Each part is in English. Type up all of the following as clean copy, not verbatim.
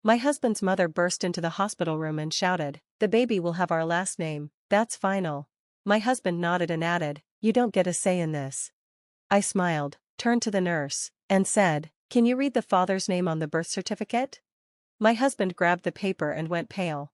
My husband's mother burst into the hospital room and shouted, "The baby will have our last name, that's final." My husband nodded and added, "You don't get a say in this." I smiled, turned to the nurse, and said, "Can you read the father's name on the birth certificate?" My husband grabbed the paper and went pale.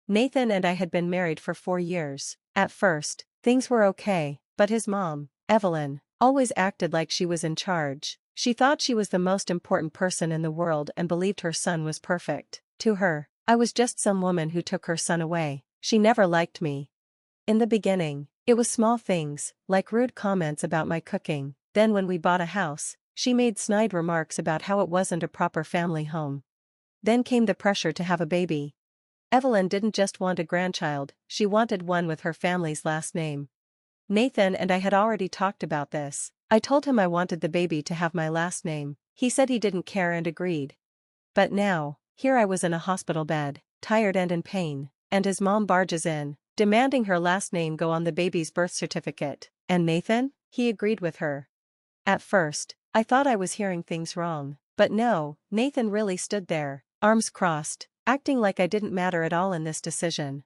Nathan and I had been married for 4 years. At first, things were okay, but his mom, Evelyn, always acted like she was in charge. She thought she was the most important person in the world and believed her son was perfect. To her, I was just some woman who took her son away. She never liked me. In the beginning, it was small things, like rude comments about my cooking. Then when we bought a house, she made snide remarks about how it wasn't a proper family home. Then came the pressure to have a baby. Evelyn didn't just want a grandchild, she wanted one with her family's last name. Nathan and I had already talked about this. I told him I wanted the baby to have my last name. He said he didn't care and agreed. But now, here I was in a hospital bed, tired and in pain, and his mom barges in, demanding her last name go on the baby's birth certificate. And Nathan? He agreed with her. At first, I thought I was hearing things wrong. But no, Nathan really stood there, arms crossed, acting like I didn't matter at all in this decision.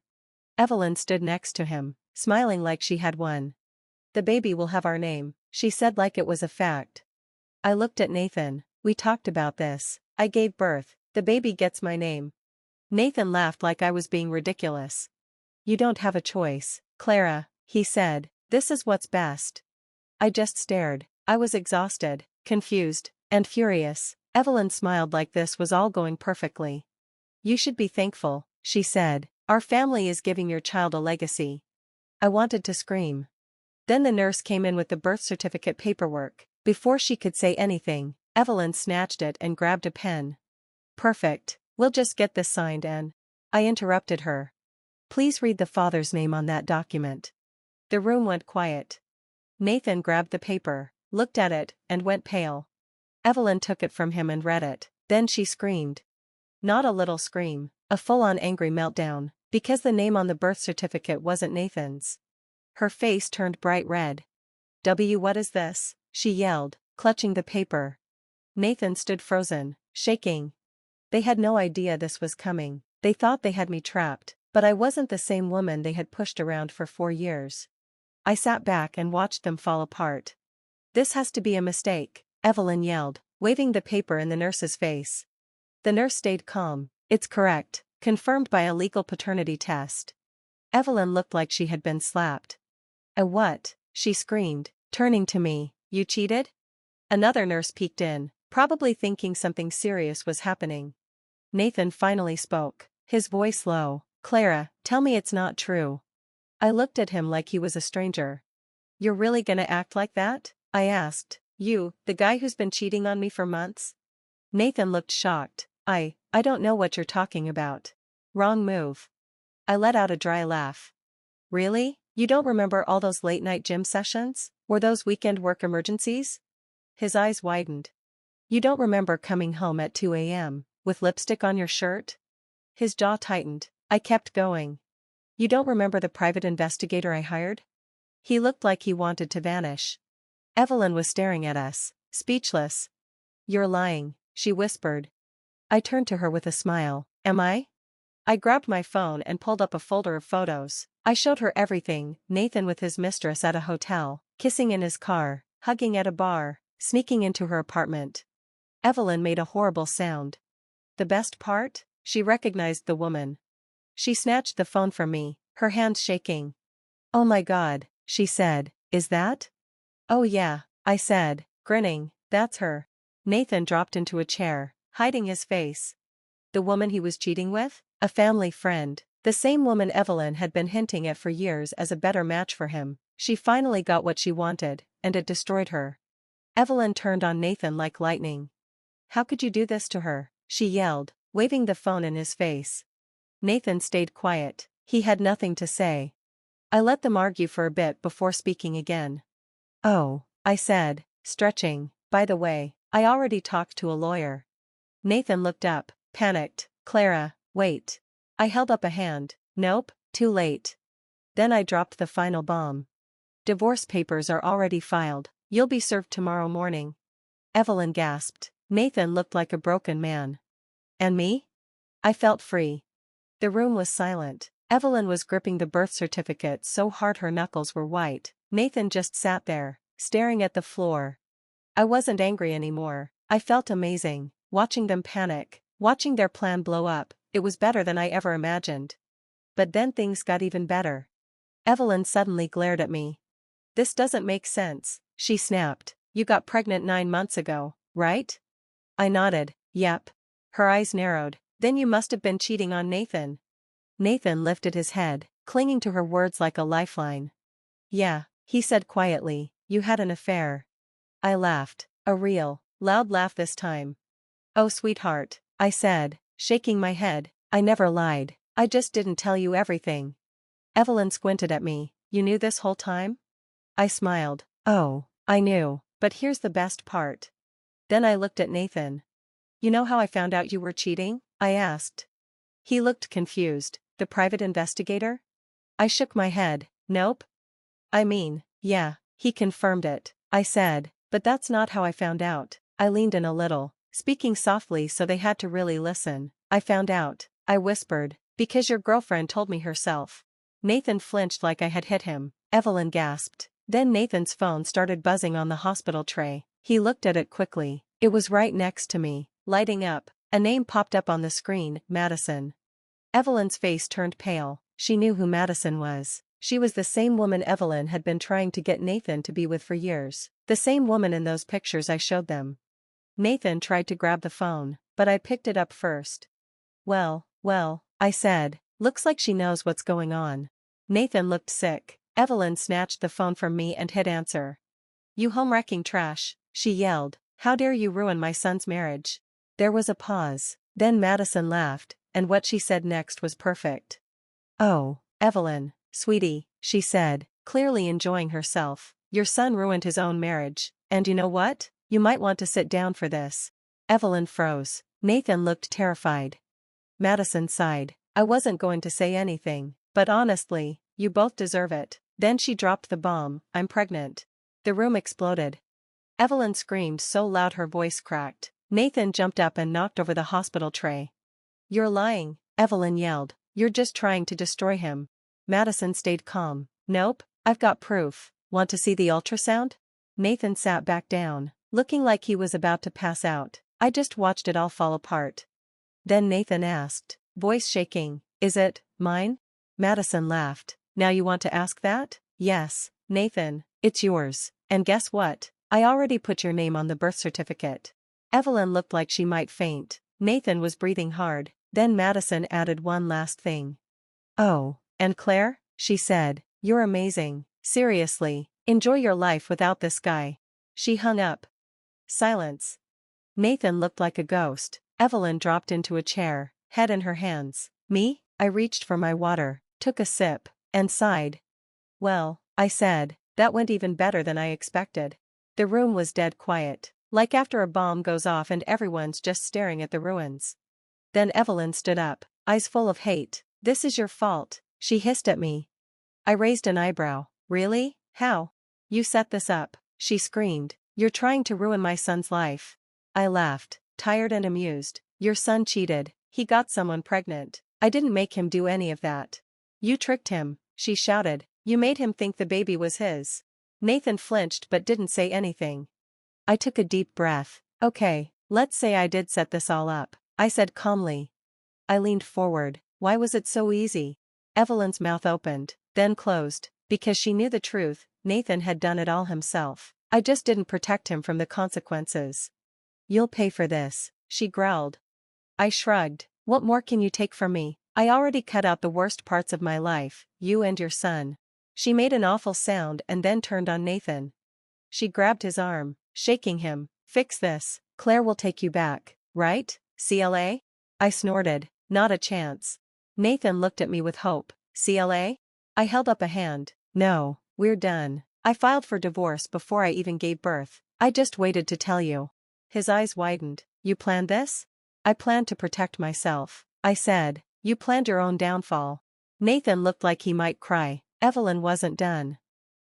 Evelyn stood next to him, smiling like she had won. "The baby will have our name," she said like it was a fact. I looked at Nathan. "We talked about this. I gave birth. The baby gets my name." Nathan laughed like I was being ridiculous. "You don't have a choice, Clara," he said. "This is what's best." I just stared. I was exhausted, confused, and furious. Evelyn smiled like this was all going perfectly. "You should be thankful," she said. "Our family is giving your child a legacy." I wanted to scream. Then the nurse came in with the birth certificate paperwork. Before she could say anything, Evelyn snatched it and grabbed a pen. "Perfect. We'll just get this signed and—" I interrupted her. "Please read the father's name on that document." The room went quiet. Nathan grabbed the paper, looked at it, and went pale. Evelyn took it from him and read it. Then she screamed. Not a little scream, a full-on angry meltdown, because the name on the birth certificate wasn't Nathan's. Her face turned bright red. What is this?" she yelled, clutching the paper. Nathan stood frozen, shaking. They had no idea this was coming. They thought they had me trapped, but I wasn't the same woman they had pushed around for 4 years. I sat back and watched them fall apart. "This has to be a mistake," Evelyn yelled, waving the paper in the nurse's face. The nurse stayed calm. "It's correct, confirmed by a legal paternity test." Evelyn looked like she had been slapped. "A what?" she screamed, turning to me. "You cheated?" Another nurse peeked in, probably thinking something serious was happening. Nathan finally spoke, his voice low. "Clara, tell me it's not true." I looked at him like he was a stranger. "You're really gonna act like that?" I asked. "You, the guy who's been cheating on me for months?" Nathan looked shocked. I don't know what you're talking about." "Wrong move." I let out a dry laugh. "Really? You don't remember all those late-night gym sessions? Or those weekend work emergencies?" His eyes widened. "You don't remember coming home at 2 a.m., with lipstick on your shirt?" His jaw tightened. I kept going. "You don't remember the private investigator I hired?" He looked like he wanted to vanish. Evelyn was staring at us, speechless. "You're lying," she whispered. I turned to her with a smile. "Am I?" I grabbed my phone and pulled up a folder of photos. I showed her everything: Nathan with his mistress at a hotel, kissing in his car, hugging at a bar, sneaking into her apartment. Evelyn made a horrible sound. The best part? She recognized the woman. She snatched the phone from me, her hands shaking. "Oh my God," she said, "is that?" "Oh yeah," I said, grinning, "that's her." Nathan dropped into a chair, hiding his face. The woman he was cheating with? A family friend. The same woman Evelyn had been hinting at for years as a better match for him. She finally got what she wanted, and it destroyed her. Evelyn turned on Nathan like lightning. "How could you do this to her?" she yelled, waving the phone in his face. Nathan stayed quiet. He had nothing to say. I let them argue for a bit before speaking again. "Oh," I said, stretching, "by the way, I already talked to a lawyer." Nathan looked up, panicked. "Clara, wait." I held up a hand. "Nope, too late." Then I dropped the final bomb. "Divorce papers are already filed. You'll be served tomorrow morning." Evelyn gasped. Nathan looked like a broken man. "And me?" I felt free. The room was silent. Evelyn was gripping the birth certificate so hard her knuckles were white. Nathan just sat there, staring at the floor. I wasn't angry anymore. I felt amazing, watching them panic, watching their plan blow up. It was better than I ever imagined. But then things got even better. Evelyn suddenly glared at me. "This doesn't make sense," she snapped. "You got pregnant 9 months ago, right?" I nodded. "Yep." Her eyes narrowed. "Then you must have been cheating on Nathan." Nathan lifted his head, clinging to her words like a lifeline. "Yeah," he said quietly, "you had an affair." I laughed. A real, loud laugh this time. "Oh sweetheart," I said, shaking my head, "I never lied. I just didn't tell you everything." Evelyn squinted at me. "You knew this whole time?" I smiled. "Oh, I knew, but here's the best part." Then I looked at Nathan. "You know how I found out you were cheating?" I asked. He looked confused. "The private investigator?" I shook my head. "Nope." "I mean, yeah," he confirmed it. I said, "But that's not how I found out." I leaned in a little, speaking softly so they had to really listen. "I found out," I whispered, "because your girlfriend told me herself." Nathan flinched like I had hit him. Evelyn gasped. Then Nathan's phone started buzzing on the hospital tray. He looked at it quickly. It was right next to me, lighting up. A name popped up on the screen, Madison. Evelyn's face turned pale. She knew who Madison was. She was the same woman Evelyn had been trying to get Nathan to be with for years. The same woman in those pictures I showed them. Nathan tried to grab the phone, but I picked it up first. Well, I said, "Looks like she knows what's going on." Nathan looked sick. Evelyn snatched the phone from me and hit answer. "You home-wrecking trash," she yelled. "How dare you ruin my son's marriage?" There was a pause. Then Madison laughed, and what she said next was perfect. "Oh, Evelyn, sweetie," she said, clearly enjoying herself. "Your son ruined his own marriage, and you know what? You might want to sit down for this." Evelyn froze. Nathan looked terrified. Madison sighed. "I wasn't going to say anything, but honestly, you both deserve it." Then she dropped the bomb. "I'm pregnant." The room exploded. Evelyn screamed so loud her voice cracked. Nathan jumped up and knocked over the hospital tray. "You're lying," Evelyn yelled. "You're just trying to destroy him." Madison stayed calm. "Nope, I've got proof. Want to see the ultrasound?" Nathan sat back down, looking like he was about to pass out. I just watched it all fall apart. Then Nathan asked, voice shaking, "Is it mine?" Madison laughed. "Now you want to ask that?" "Yes, Nathan, it's yours. And guess what? I already put your name on the birth certificate." Evelyn looked like she might faint. Nathan was breathing hard. Then Madison added one last thing. "Oh, and Claire," she said, "you're amazing. Seriously, enjoy your life without this guy." She hung up. Silence. Nathan looked like a ghost. Evelyn dropped into a chair, head in her hands. Me? I reached for my water, took a sip, and sighed. "Well," I said, "that went even better than I expected." The room was dead quiet, like after a bomb goes off and everyone's just staring at the ruins. Then Evelyn stood up, eyes full of hate. "This is your fault," she hissed at me. I raised an eyebrow. "Really? How?" "You set this up," she screamed. "You're trying to ruin my son's life." I laughed, tired and amused. "Your son cheated. He got someone pregnant. I didn't make him do any of that." "You tricked him," she shouted. "You made him think the baby was his." Nathan flinched but didn't say anything. I took a deep breath. "Okay, let's say I did set this all up," I said calmly. I leaned forward. "Why was it so easy?" Evelyn's mouth opened, then closed, because she knew the truth. Nathan had done it all himself. I just didn't protect him from the consequences. "You'll pay for this," she growled. I shrugged. "What more can you take from me? I already cut out the worst parts of my life, you and your son." She made an awful sound and then turned on Nathan. She grabbed his arm, shaking him. "Fix this. Claire will take you back, right, CLA?" I snorted. "Not a chance." Nathan looked at me with hope. "CLA?" I held up a hand. "No, we're done. I filed for divorce before I even gave birth. I just waited to tell you." His eyes widened. "You planned this?" "I planned to protect myself," I said. "You planned your own downfall." Nathan looked like he might cry. Evelyn wasn't done.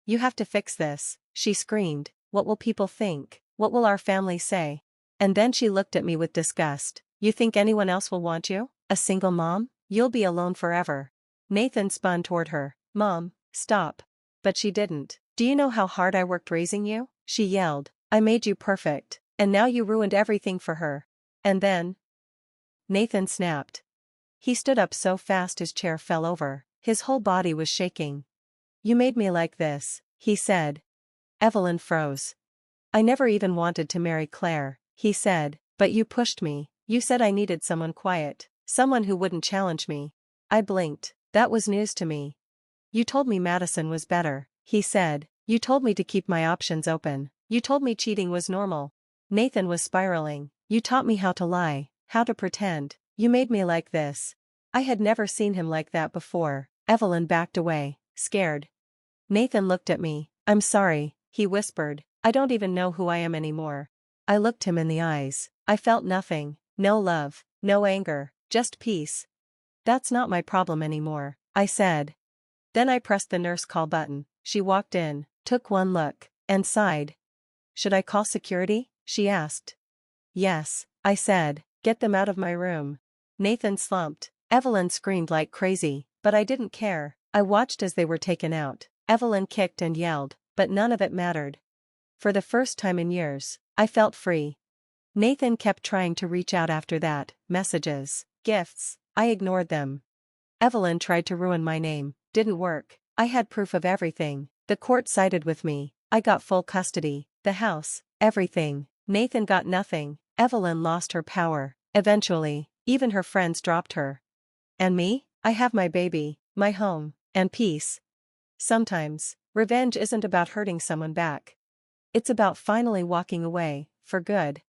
"You have to fix this," she screamed. "What will people think? What will our family say?" And then she looked at me with disgust. "You think anyone else will want you?" A single mom? You'll be alone forever. Nathan spun toward her. Mom, stop. But she didn't. Do you know how hard I worked raising you? She yelled. I made you perfect, and now you ruined everything for her. And then? Nathan snapped. He stood up so fast his chair fell over. His whole body was shaking. You made me like this, he said. Evelyn froze. I never even wanted to marry Claire, he said, but you pushed me. You said I needed someone quiet, someone who wouldn't challenge me. I blinked. That was news to me. You told me Madison was better, he said. You told me to keep my options open. You told me cheating was normal. Nathan was spiraling. You taught me how to lie, how to pretend. You made me like this. I had never seen him like that before. Evelyn backed away, scared. Nathan looked at me. I'm sorry, he whispered. I don't even know who I am anymore. I looked him in the eyes. I felt nothing, no love, no anger, just peace. That's not my problem anymore, I said. Then I pressed the nurse call button. She walked in, took one look, and sighed. Should I call security? She asked. Yes, I said. Get them out of my room. Nathan slumped. Evelyn screamed like crazy, but I didn't care. I watched as they were taken out. Evelyn kicked and yelled, but none of it mattered. For the first time in years, I felt free. Nathan kept trying to reach out after that, messages, gifts, I ignored them. Evelyn tried to ruin my name, didn't work. I had proof of everything. The court sided with me. I got full custody, the house, everything. Nathan got nothing. Evelyn lost her power. Eventually, even her friends dropped her. And me? I have my baby, my home, and peace. Sometimes, revenge isn't about hurting someone back. It's about finally walking away, for good.